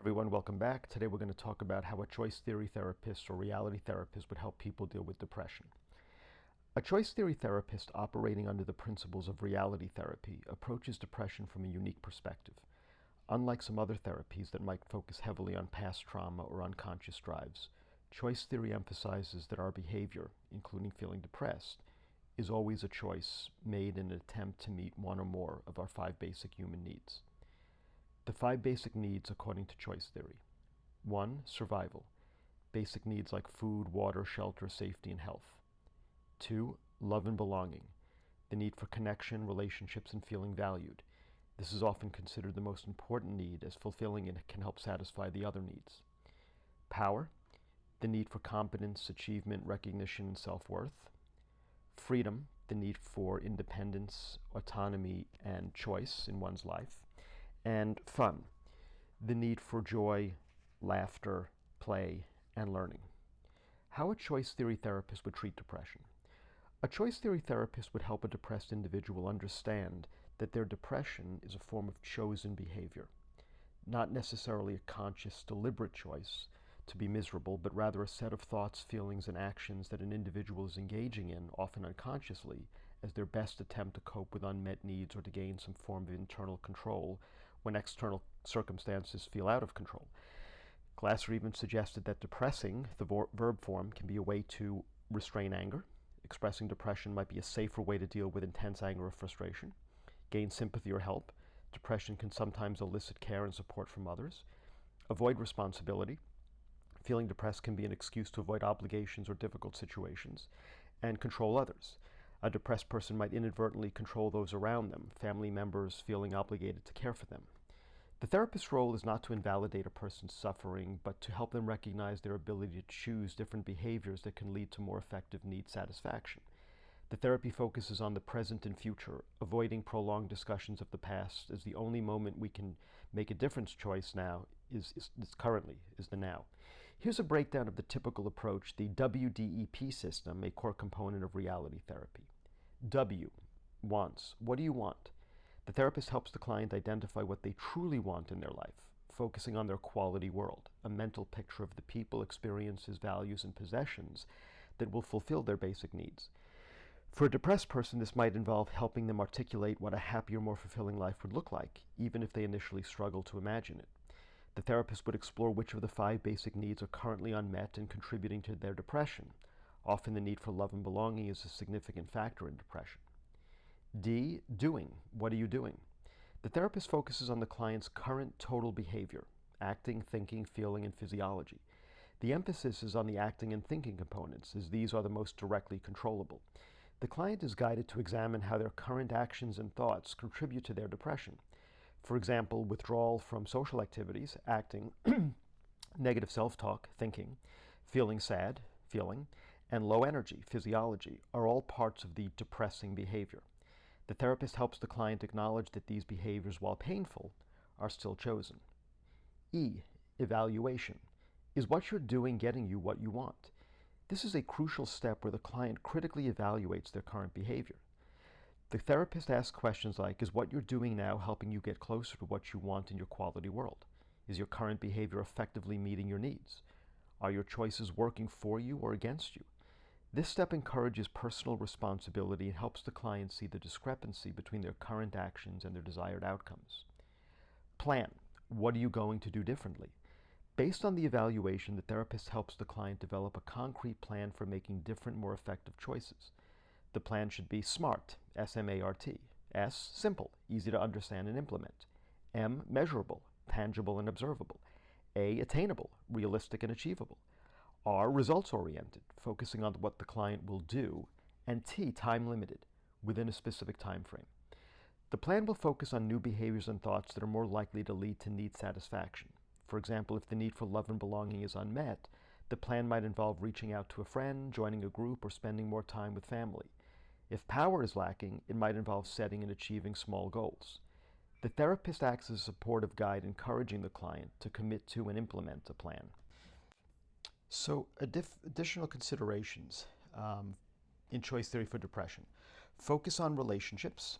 Everyone, welcome back. Today we're going to talk about how a choice theory therapist or reality therapist would help people deal with depression. A choice theory therapist operating under the principles of reality therapy approaches depression from a unique perspective. Unlike some other therapies that might focus heavily on past trauma or unconscious drives, choice theory emphasizes that our behavior, including feeling depressed, is always a choice made in an attempt to meet one or more of our 5 basic human needs. The 5 basic needs according to choice theory. 1. Survival. Basic needs like food, water, shelter, safety, and health. 2. Love and belonging. The need for connection, relationships, and feeling valued. This is often considered the most important need, as fulfilling it can help satisfy the other needs. Power. The need for competence, achievement, recognition, and self-worth. Freedom. The need for independence, autonomy, and choice in one's life. And fun, the need for joy, laughter, play, and learning. How a choice theory therapist would treat depression. A choice theory therapist would help a depressed individual understand that their depression is a form of chosen behavior, not necessarily a conscious, deliberate choice to be miserable, but rather a set of thoughts, feelings, and actions that an individual is engaging in, often unconsciously, as their best attempt to cope with unmet needs or to gain some form of internal control when external circumstances feel out of control. Glasser even suggested that depressing, the verb form, can be a way to restrain anger. Expressing depression might be a safer way to deal with intense anger or frustration. Gain sympathy or help. Depression can sometimes elicit care and support from others. Avoid responsibility. Feeling depressed can be an excuse to avoid obligations or difficult situations. And control others. A depressed person might inadvertently control those around them, family members feeling obligated to care for them. The therapist's role is not to invalidate a person's suffering, but to help them recognize their ability to choose different behaviors that can lead to more effective need satisfaction. The therapy focuses on the present and future, avoiding prolonged discussions of the past, as the only moment we can make a difference choice now is the now. Here's a breakdown of the typical approach, the WDEP system, a core component of reality therapy. W, wants. What do you want? The therapist helps the client identify what they truly want in their life, focusing on their quality world, a mental picture of the people, experiences, values, and possessions that will fulfill their basic needs. For a depressed person, this might involve helping them articulate what a happier, more fulfilling life would look like, even if they initially struggle to imagine it. The therapist would explore which of the 5 basic needs are currently unmet and contributing to their depression. Often the need for love and belonging is a significant factor in depression. D, doing. What are you doing? The therapist focuses on the client's current total behavior, acting, thinking, feeling, and physiology. The emphasis is on the acting and thinking components, as these are the most directly controllable. The client is guided to examine how their current actions and thoughts contribute to their depression. For example, withdrawal from social activities, acting, negative self-talk, thinking, feeling sad, feeling, and low energy, physiology, are all parts of the depressing behavior. The therapist helps the client acknowledge that these behaviors, while painful, are still chosen. E, evaluation. Is what you're doing getting you what you want? This is a crucial step where the client critically evaluates their current behavior. The therapist asks questions like, is what you're doing now helping you get closer to what you want in your quality world? Is your current behavior effectively meeting your needs? Are your choices working for you or against you? This step encourages personal responsibility and helps the client see the discrepancy between their current actions and their desired outcomes. Plan. What are you going to do differently? Based on the evaluation, the therapist helps the client develop a concrete plan for making different, more effective choices. The plan should be SMART, S-M-A-R-T. S, simple, easy to understand and implement. M, measurable, tangible and observable. A, attainable, realistic and achievable. R, results-oriented, focusing on what the client will do. And T, time-limited, within a specific time frame. The plan will focus on new behaviors and thoughts that are more likely to lead to need satisfaction. For example, if the need for love and belonging is unmet, the plan might involve reaching out to a friend, joining a group, or spending more time with family. If power is lacking, it might involve setting and achieving small goals. The therapist acts as a supportive guide, encouraging the client to commit to and implement a plan. So, additional considerations in choice theory for depression. Focus on relationships,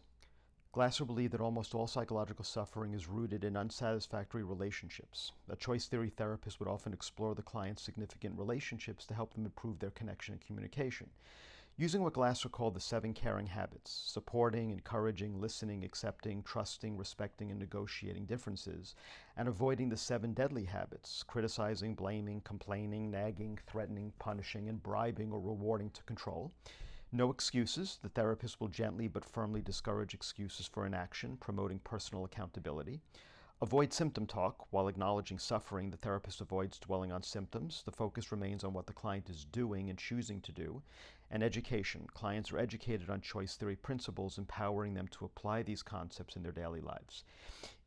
Glasser believed that almost all psychological suffering is rooted in unsatisfactory relationships. A choice theory therapist would often explore the client's significant relationships to help them improve their connection and communication. Using what Glasser called the 7 caring habits, supporting, encouraging, listening, accepting, trusting, respecting, and negotiating differences, and avoiding the 7 deadly habits, criticizing, blaming, complaining, nagging, threatening, punishing, and bribing or rewarding to control. No excuses. The therapist will gently but firmly discourage excuses for inaction, promoting personal accountability. Avoid symptom talk. While acknowledging suffering, the therapist avoids dwelling on symptoms. The focus remains on what the client is doing and choosing to do. And education. Clients are educated on choice theory principles, empowering them to apply these concepts in their daily lives.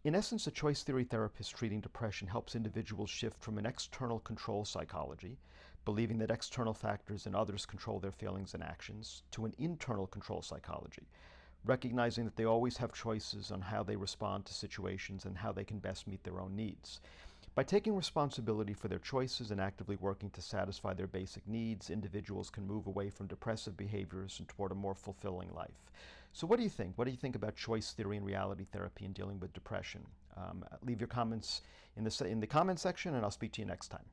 In essence, a choice theory therapist treating depression helps individuals shift from an external control psychology, believing that external factors and others control their feelings and actions, to an internal control psychology, recognizing that they always have choices on how they respond to situations and how they can best meet their own needs. By taking responsibility for their choices and actively working to satisfy their basic needs, individuals can move away from depressive behaviors and toward a more fulfilling life. So what do you think? What do you think about choice theory and reality therapy in dealing with depression? Leave your comments in the comment section, and I'll speak to you next time.